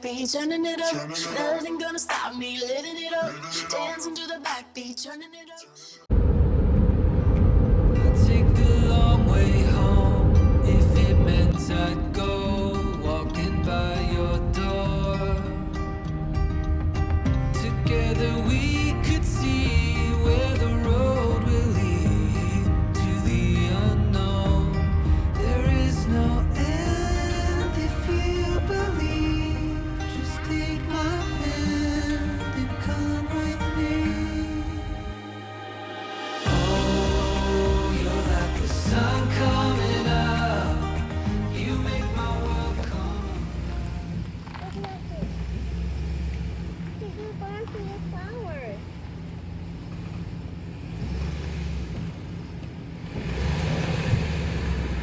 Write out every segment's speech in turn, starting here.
backbeat, turning it up. Nothing gonna stop me, living it up. Dancing to the backbeat, turning it up. I'd take the long way home if it meant I'd go walking by your door. Together we could see where the road will lead to the unknown. There is no end if you believe. Just take my hand and come with me. Oh, you're like the sun coming up. You make my world come.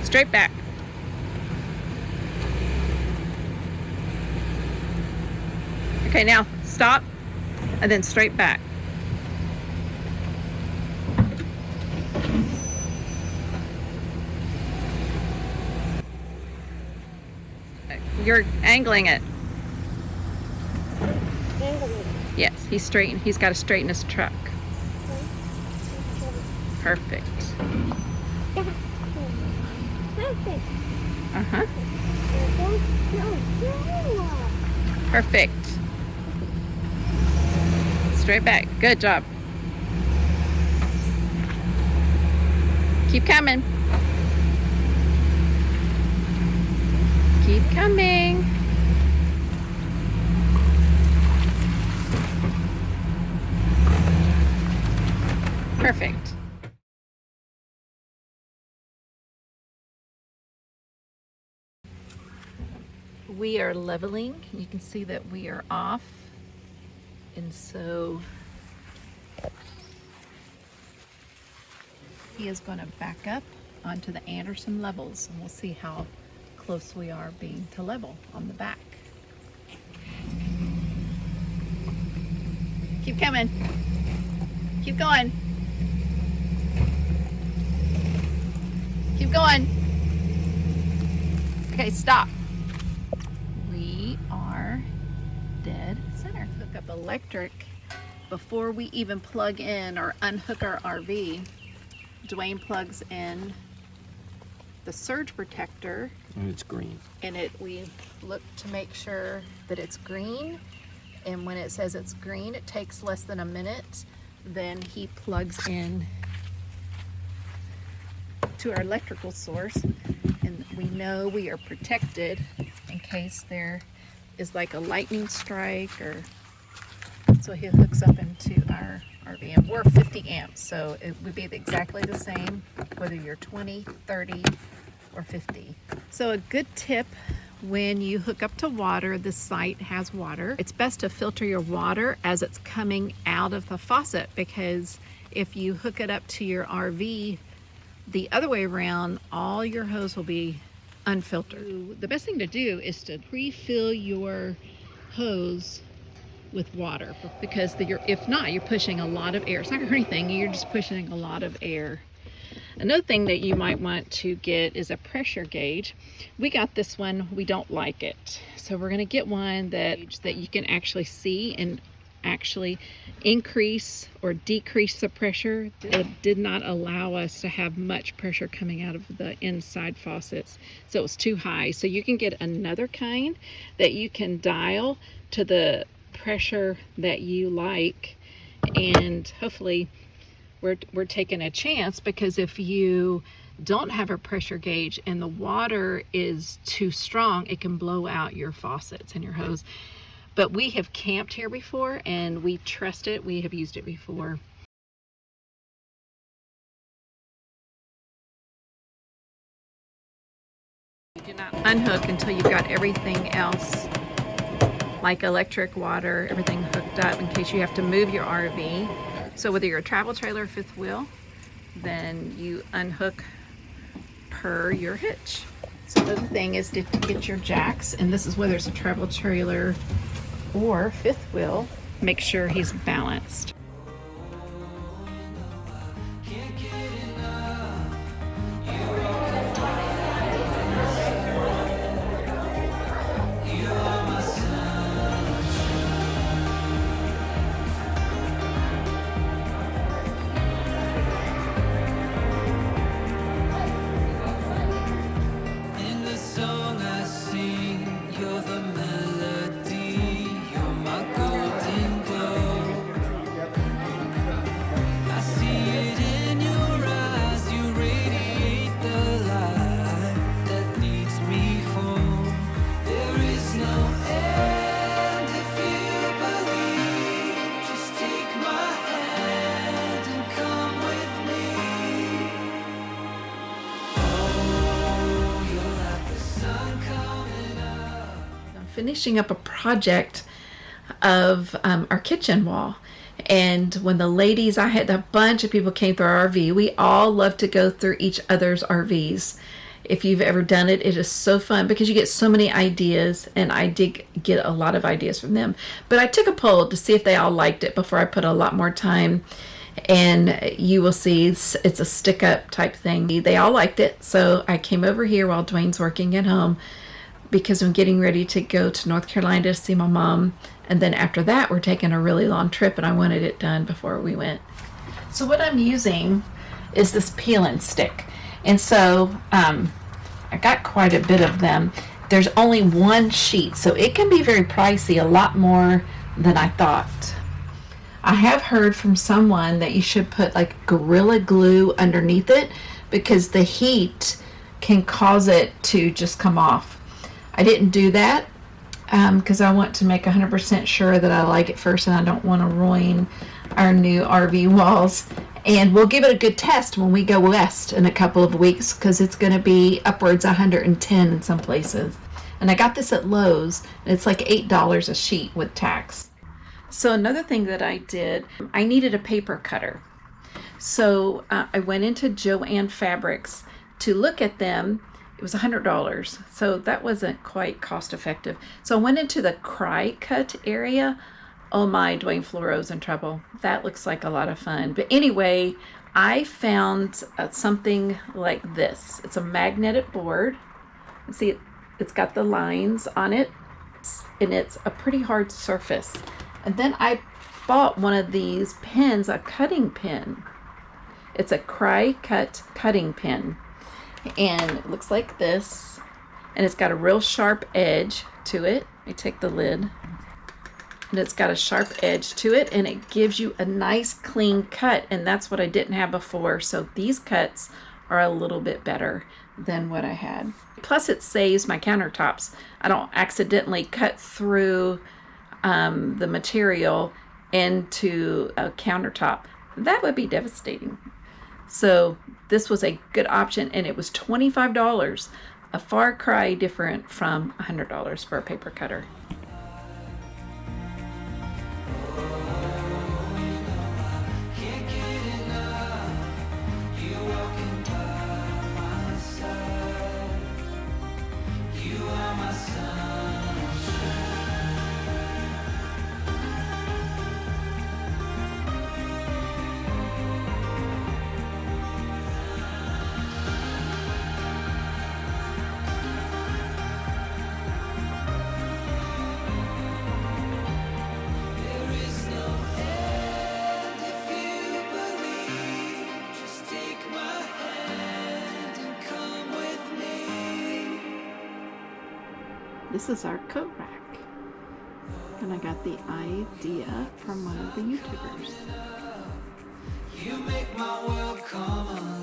Straight back. Okay, now stop and then straight back. You're angling it. Yes, he's straightened. He's got to straighten his truck. Perfect. Uh-huh. Perfect. Straight back. Good job. Keep coming. Keep coming. Perfect. We are leveling. You can see that we are off, and so he is going to back up onto the Anderson levels, and we'll see how close we are being to level on the back. Keep coming. Keep going. Keep going. Okay, stop. We are dead center. Hook up electric before we even plug in or unhook our RV. Duane plugs in the surge protector, and it's green. and we look to make sure that it's green. And when it says it's green, it takes less than a minute. Then he plugs in to our electrical source, and we know we are protected in case there is like a lightning strike, or so he hooks up into our RV. And we're 50 amps, so it would be exactly the same whether you're 20, 30, or 50. So a good tip: when you hook up to water, the site has water, it's best to filter your water as it's coming out of the faucet, because if you hook it up to your RV the other way around, all your hose will be unfiltered. The best thing to do is to refill your hose with water, because if not, you're pushing a lot of air. It's not gonna hurt anything, you're just pushing a lot of air. Another thing that you might want to get is a pressure gauge. We got this one, we don't like it. So we're gonna get one that you can actually see and actually increase or decrease the pressure. It did not allow us to have much pressure coming out of the inside faucets, so it was too high. So you can get another kind that you can dial to the pressure that you like, and hopefully we're taking a chance, because if you don't have a pressure gauge and the water is too strong, it can blow out your faucets and your hose. But we have camped here before and we trust it. We have used it before. You do not unhook until you've got everything else, like electric, water, everything hooked up in case you have to move your RV. So whether you're a travel trailer or fifth wheel, then you unhook per your hitch. So the other thing is to get your jacks, and this is whether it's a travel trailer or fifth wheel, make sure he's balanced. You are my sun. finishing up a project of our kitchen wall. And when the ladies, I had a bunch of people came through our RV. We all love to go through each other's RVs. If you've ever done it, it is so fun because you get so many ideas, and I did get a lot of ideas from them. But I took a poll to see if they all liked it before I put a lot more time, and you will see it's a stick-up type thing. They all liked it, so I came over here while Duane's working at home because I'm getting ready to go to North Carolina to see my mom, and then after that we're taking a really long trip, and I wanted it done before we went. So what I'm using is this peel-and stick. And so I got quite a bit of them. There's only one sheet, so it can be very pricey, a lot more than I thought. I have heard from someone that you should put like Gorilla Glue underneath it because the heat can cause it to just come off. I didn't do that because I want to make 100% sure that I like it first, and I don't want to ruin our new RV walls. And we'll give it a good test when we go west in a couple of weeks because it's going to be upwards 110 in some places. And I got this at Lowe's. It's like $8 a sheet with tax. So another thing that I did, I needed a paper cutter. So I went into Joann Fabrics to look at them. It was $100. So that wasn't quite cost effective. So I went into the cry cut area. Oh my, Duane Floro's in trouble. That looks like a lot of fun. But anyway, I found something like this. It's a magnetic board. See, it's got the lines on it, and it's a pretty hard surface. And then I bought one of these pens, a cutting pen. It's a cry cut cutting pen. And it looks like this. And it's got a real sharp edge to it. Let me take the lid. And it's got a sharp edge to it, and it gives you a nice clean cut, and that's what I didn't have before. So these cuts are a little bit better than what I had. Plus it saves my countertops. I don't accidentally cut through the material into a countertop. That would be devastating. So this was a good option, and it was $25, a far cry different from $100 for a paper cutter. This is our coat rack, and I got the idea from one of the YouTubers. You make my world come alive.